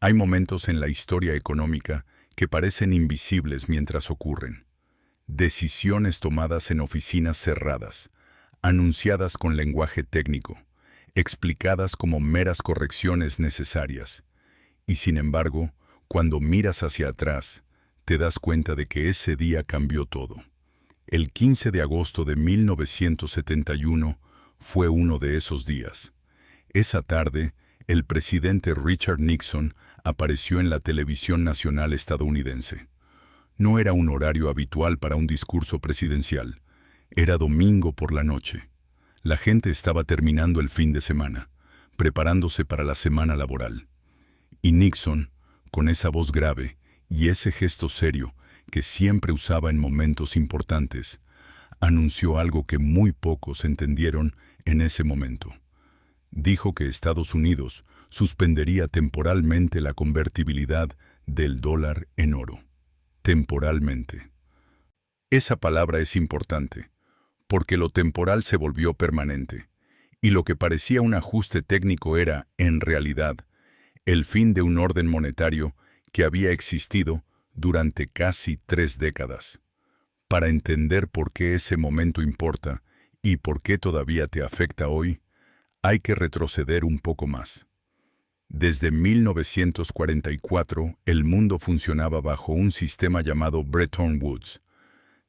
Hay momentos en la historia económica que parecen invisibles mientras ocurren. Decisiones tomadas en oficinas cerradas, anunciadas con lenguaje técnico, explicadas como meras correcciones necesarias. Y sin embargo, cuando miras hacia atrás, te das cuenta de que ese día cambió todo. El 15 de agosto de 1971 fue uno de esos días. Esa tarde, el presidente Richard Nixon apareció en la televisión nacional estadounidense. No era un horario habitual para un discurso presidencial. Era domingo por la noche. La gente estaba terminando el fin de semana, preparándose para la semana laboral. Y Nixon, con esa voz grave y ese gesto serio que siempre usaba en momentos importantes, anunció algo que muy pocos entendieron en ese momento. Dijo que Estados Unidos suspendería temporalmente la convertibilidad del dólar en oro. Temporalmente. Esa palabra es importante, porque lo temporal se volvió permanente, y lo que parecía un ajuste técnico era, en realidad, el fin de un orden monetario que había existido durante casi 3 décadas. Para entender por qué ese momento importa y por qué todavía te afecta hoy, hay que retroceder un poco más. Desde 1944, el mundo funcionaba bajo un sistema llamado Bretton Woods.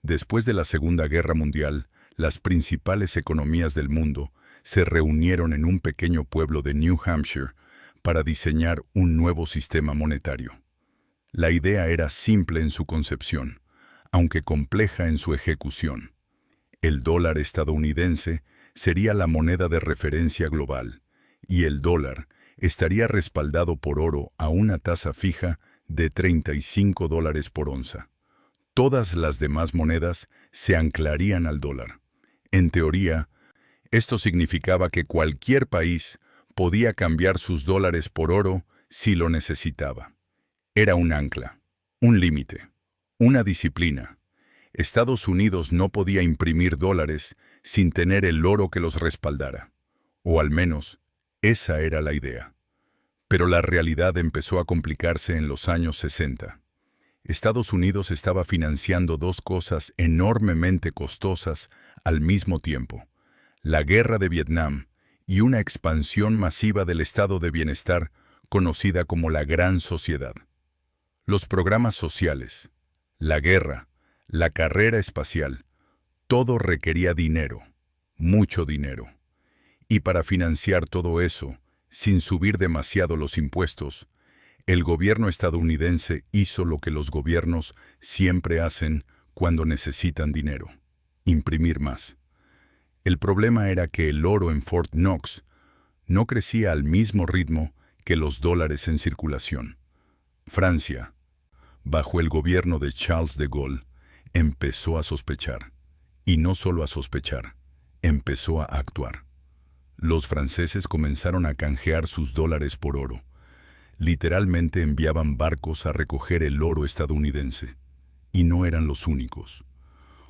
Después de la Segunda Guerra Mundial, las principales economías del mundo se reunieron en un pequeño pueblo de New Hampshire para diseñar un nuevo sistema monetario. La idea era simple en su concepción, aunque compleja en su ejecución. El dólar estadounidense sería la moneda de referencia global, y el dólar estaría respaldado por oro a una tasa fija de $35 por onza. Todas las demás monedas se anclarían al dólar. En teoría, esto significaba que cualquier país podía cambiar sus dólares por oro si lo necesitaba. Era un ancla, un límite, una disciplina. Estados Unidos no podía imprimir dólares sin tener el oro que los respaldara. O al menos, esa era la idea. Pero la realidad empezó a complicarse en los años 60. Estados Unidos estaba financiando dos cosas enormemente costosas al mismo tiempo: la guerra de Vietnam y una expansión masiva del estado de bienestar conocida como la Gran Sociedad. Los programas sociales, la guerra, la carrera espacial, todo requería dinero, mucho dinero. Y para financiar todo eso, sin subir demasiado los impuestos, el gobierno estadounidense hizo lo que los gobiernos siempre hacen cuando necesitan dinero: imprimir más. El problema era que el oro en Fort Knox no crecía al mismo ritmo que los dólares en circulación. Francia, bajo el gobierno de Charles de Gaulle, empezó a sospechar. Y no solo a sospechar, empezó a actuar. Los franceses comenzaron a canjear sus dólares por oro. Literalmente enviaban barcos a recoger el oro estadounidense. Y no eran los únicos.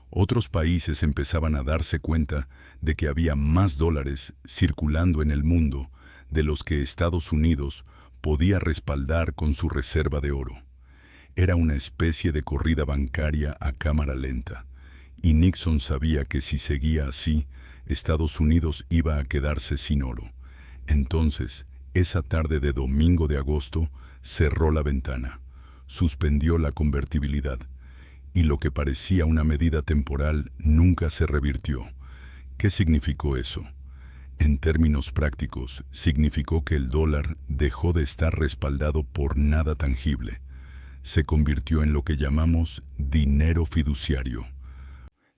Otros países empezaban a darse cuenta de que había más dólares circulando en el mundo de los que Estados Unidos podía respaldar con su reserva de oro. Era una especie de corrida bancaria a cámara lenta, y Nixon sabía que si seguía así, Estados Unidos iba a quedarse sin oro. Entonces, esa tarde de domingo de agosto, cerró la ventana, suspendió la convertibilidad, y lo que parecía una medida temporal nunca se revirtió. ¿Qué significó eso? En términos prácticos, significó que el dólar dejó de estar respaldado por nada tangible. Se convirtió en lo que llamamos dinero fiduciario.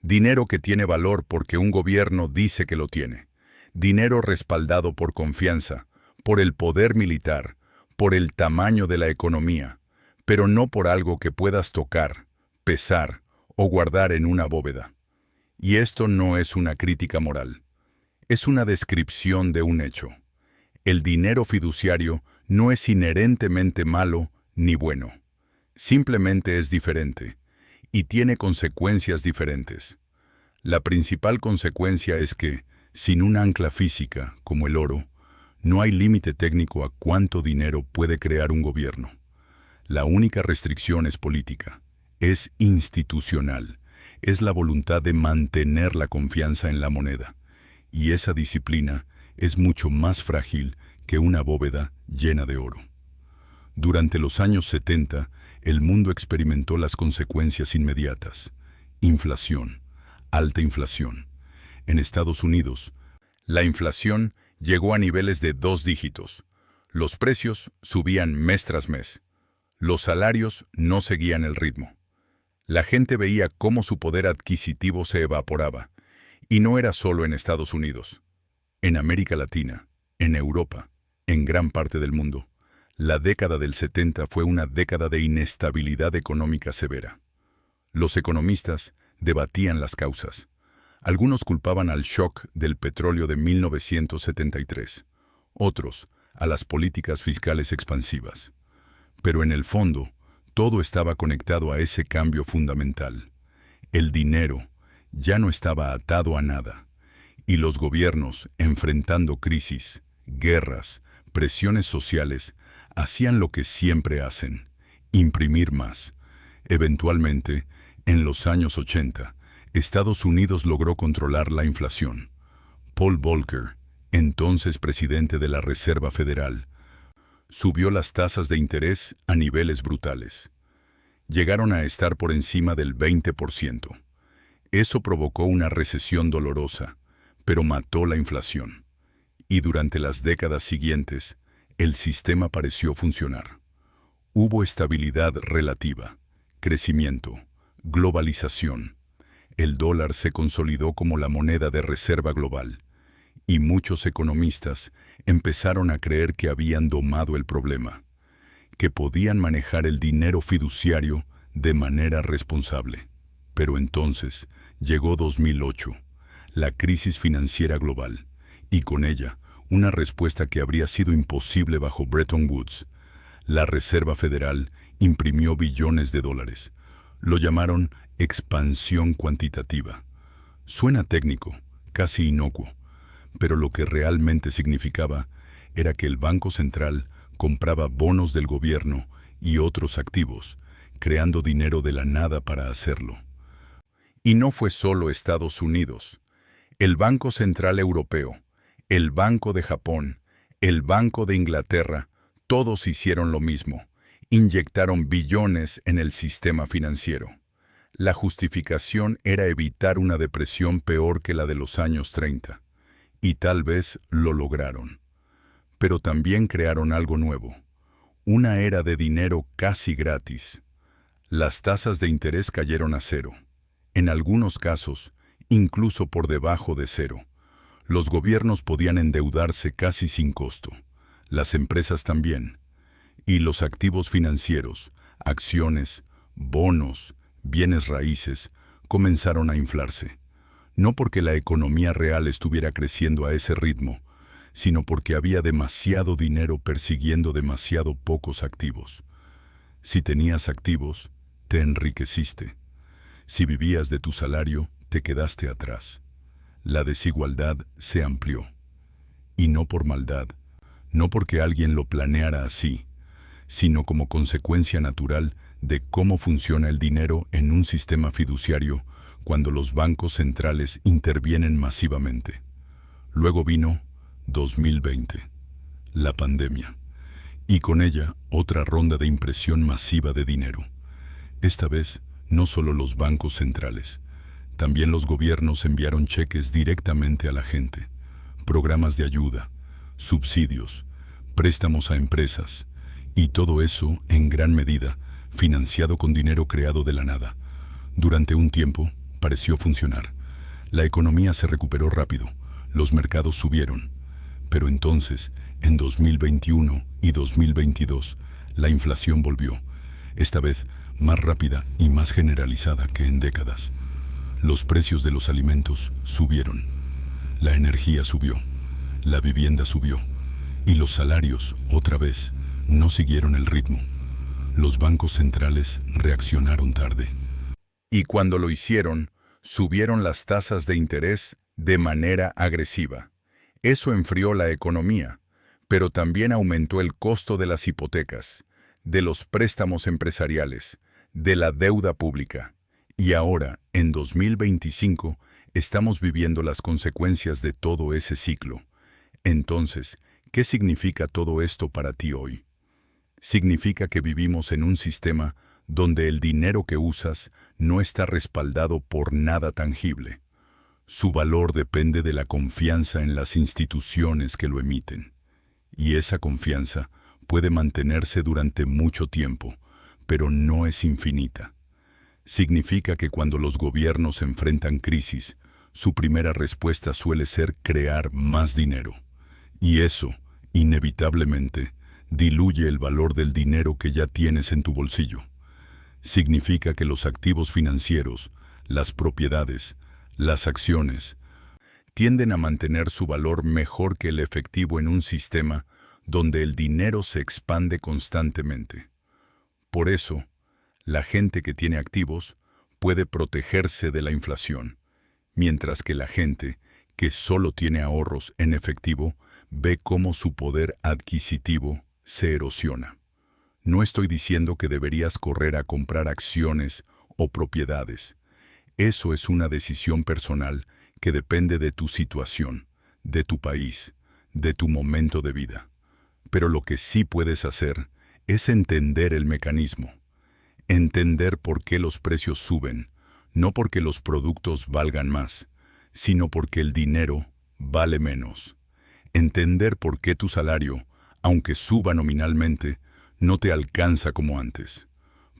Dinero que tiene valor porque un gobierno dice que lo tiene. Dinero respaldado por confianza, por el poder militar, por el tamaño de la economía, pero no por algo que puedas tocar, pesar o guardar en una bóveda. Y esto no es una crítica moral. Es una descripción de un hecho. El dinero fiduciario no es inherentemente malo ni bueno. Simplemente es diferente y tiene consecuencias diferentes. La principal consecuencia es que, sin un ancla física, como el oro, No hay límite técnico a cuánto dinero puede crear un gobierno. La única restricción es política, es institucional, es la voluntad de mantener la confianza en la moneda. Y esa disciplina es mucho más frágil que una bóveda llena de oro. Durante los años 70, el mundo experimentó las consecuencias inmediatas. Inflación, alta inflación. En Estados Unidos, la inflación llegó a niveles de 2 dígitos. Los precios subían mes tras mes. Los salarios no seguían el ritmo. La gente veía cómo su poder adquisitivo se evaporaba. Y no era solo en Estados Unidos. En América Latina, en Europa, en gran parte del mundo, la década del 70 fue una década de inestabilidad económica severa. Los economistas debatían las causas. Algunos culpaban al shock del petróleo de 1973, otros a las políticas fiscales expansivas. Pero en el fondo, todo estaba conectado a ese cambio fundamental. El dinero ya no estaba atado a nada, y los gobiernos, enfrentando crisis, guerras, presiones sociales, hacían lo que siempre hacen: imprimir más. Eventualmente, en los años 80, Estados Unidos logró controlar la inflación. Paul Volcker, entonces presidente de la Reserva Federal, subió las tasas de interés a niveles brutales. Llegaron a estar por encima del 20%. Eso provocó una recesión dolorosa, pero mató la inflación. Y durante las décadas siguientes, el sistema pareció funcionar. Hubo estabilidad relativa, crecimiento, globalización. El dólar se consolidó como la moneda de reserva global, y muchos economistas empezaron a creer que habían domado el problema, que podían manejar el dinero fiduciario de manera responsable. Pero entonces llegó 2008, la crisis financiera global, y con ella una respuesta que habría sido imposible bajo Bretton Woods. La Reserva Federal imprimió billones de dólares. Lo llamaron expansión cuantitativa. Suena técnico, casi inocuo, pero lo que realmente significaba era que el Banco Central compraba bonos del gobierno y otros activos, creando dinero de la nada para hacerlo. Y no fue solo Estados Unidos. El Banco Central Europeo, el Banco de Japón, el Banco de Inglaterra, todos hicieron lo mismo. Inyectaron billones en el sistema financiero. La justificación era evitar una depresión peor que la de los años 30. Y tal vez lo lograron. Pero también crearon algo nuevo. Una era de dinero casi gratis. Las tasas de interés cayeron a cero. En algunos casos, incluso por debajo de cero. Los gobiernos podían endeudarse casi sin costo. Las empresas también. Y los activos financieros, acciones, bonos, bienes raíces, comenzaron a inflarse. No porque la economía real estuviera creciendo a ese ritmo, sino porque había demasiado dinero persiguiendo demasiado pocos activos. Si tenías activos, te enriqueciste. Si vivías de tu salario, te quedaste atrás. La desigualdad se amplió. Y no por maldad, no porque alguien lo planeara así, sino como consecuencia natural de cómo funciona el dinero en un sistema fiduciario cuando los bancos centrales intervienen masivamente. Luego vino 2020, la pandemia, y con ella otra ronda de impresión masiva de dinero. Esta vez, no solo los bancos centrales, también los gobiernos enviaron cheques directamente a la gente, programas de ayuda, subsidios, préstamos a empresas, y todo eso, en gran medida, financiado con dinero creado de la nada. Durante un tiempo, pareció funcionar. La economía se recuperó rápido, los mercados subieron. Pero entonces, en 2021 y 2022, la inflación volvió, esta vez más rápida y más generalizada que en décadas. Los precios de los alimentos subieron, la energía subió, la vivienda subió, y los salarios, otra vez, no siguieron el ritmo. Los bancos centrales reaccionaron tarde. Y cuando lo hicieron, subieron las tasas de interés de manera agresiva. Eso enfrió la economía, pero también aumentó el costo de las hipotecas, de los préstamos empresariales, de la deuda pública. Y ahora, en 2025, estamos viviendo las consecuencias de todo ese ciclo. Entonces, ¿qué significa todo esto para ti hoy? Significa que vivimos en un sistema donde el dinero que usas no está respaldado por nada tangible. Su valor depende de la confianza en las instituciones que lo emiten. Y esa confianza puede mantenerse durante mucho tiempo, pero no es infinita. Significa que cuando los gobiernos enfrentan crisis, su primera respuesta suele ser crear más dinero. Y eso, inevitablemente, diluye el valor del dinero que ya tienes en tu bolsillo. Significa que los activos financieros, las propiedades, las acciones, tienden a mantener su valor mejor que el efectivo en un sistema donde el dinero se expande constantemente. Por eso, la gente que tiene activos puede protegerse de la inflación, mientras que la gente que solo tiene ahorros en efectivo ve cómo su poder adquisitivo se erosiona. No estoy diciendo que deberías correr a comprar acciones o propiedades. Eso es una decisión personal que depende de tu situación, de tu país, de tu momento de vida. Pero lo que sí puedes hacer es entender el mecanismo. Entender por qué los precios suben, no porque los productos valgan más, sino porque el dinero vale menos. Entender por qué tu salario, aunque suba nominalmente, no te alcanza como antes,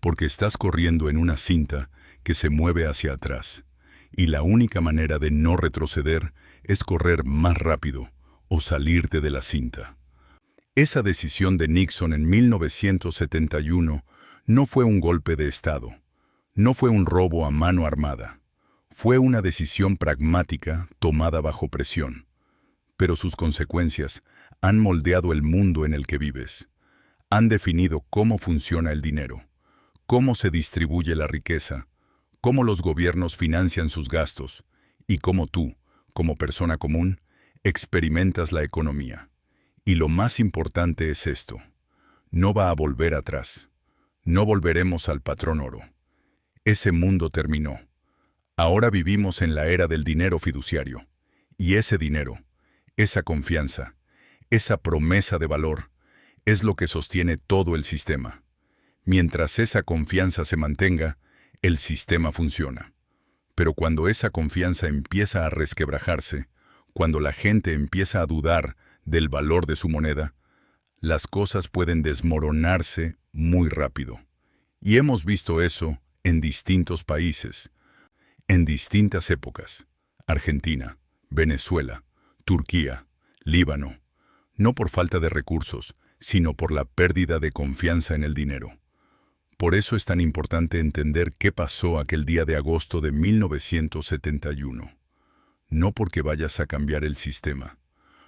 porque estás corriendo en una cinta que se mueve hacia atrás, y la única manera de no retroceder es correr más rápido o salirte de la cinta. Esa decisión de Nixon en 1971 no fue un golpe de Estado, no fue un robo a mano armada, fue una decisión pragmática tomada bajo presión. Pero sus consecuencias han moldeado el mundo en el que vives. Han definido cómo funciona el dinero, cómo se distribuye la riqueza, cómo los gobiernos financian sus gastos y cómo tú, como persona común, experimentas la economía. Y lo más importante es esto: no va a volver atrás. No volveremos al patrón oro. Ese mundo terminó. Ahora vivimos en la era del dinero fiduciario. Y ese dinero, esa confianza, esa promesa de valor, es lo que sostiene todo el sistema. Mientras esa confianza se mantenga, el sistema funciona. Pero cuando esa confianza empieza a resquebrajarse, cuando la gente empieza a dudar del valor de su moneda, las cosas pueden desmoronarse muy rápido. Y hemos visto eso en distintos países, en distintas épocas: Argentina, Venezuela, Turquía, Líbano, no por falta de recursos, sino por la pérdida de confianza en el dinero. Por eso es tan importante entender qué pasó aquel día de agosto de 1971. No porque vayas a cambiar el sistema,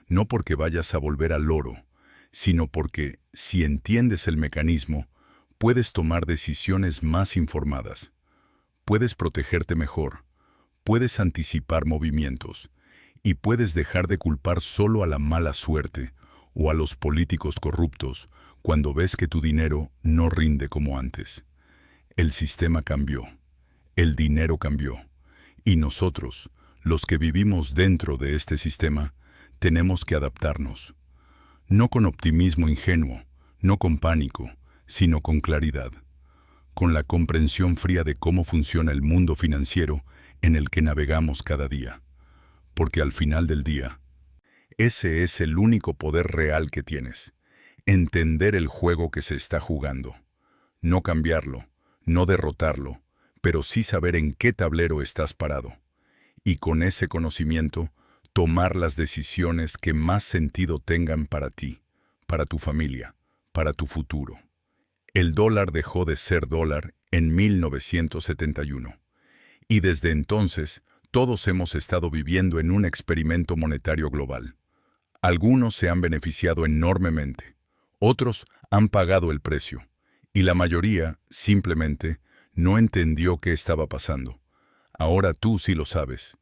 no porque vayas a volver al oro, sino porque, si entiendes el mecanismo, puedes tomar decisiones más informadas. Puedes protegerte mejor, puedes anticipar movimientos, y puedes dejar de culpar solo a la mala suerte o a los políticos corruptos cuando ves que tu dinero no rinde como antes. El sistema cambió, el dinero cambió, y nosotros, los que vivimos dentro de este sistema, tenemos que adaptarnos. No con optimismo ingenuo, no con pánico, sino con claridad, con la comprensión fría de cómo funciona el mundo financiero en el que navegamos cada día. Porque al final del día, ese es el único poder real que tienes: entender el juego que se está jugando. No cambiarlo, no derrotarlo, pero sí saber en qué tablero estás parado. Y con ese conocimiento, tomar las decisiones que más sentido tengan para ti, para tu familia, para tu futuro. El dólar dejó de ser dólar en 1971. Y desde entonces, todos hemos estado viviendo en un experimento monetario global. Algunos se han beneficiado enormemente, otros han pagado el precio, y la mayoría, simplemente, no entendió qué estaba pasando. Ahora tú sí lo sabes,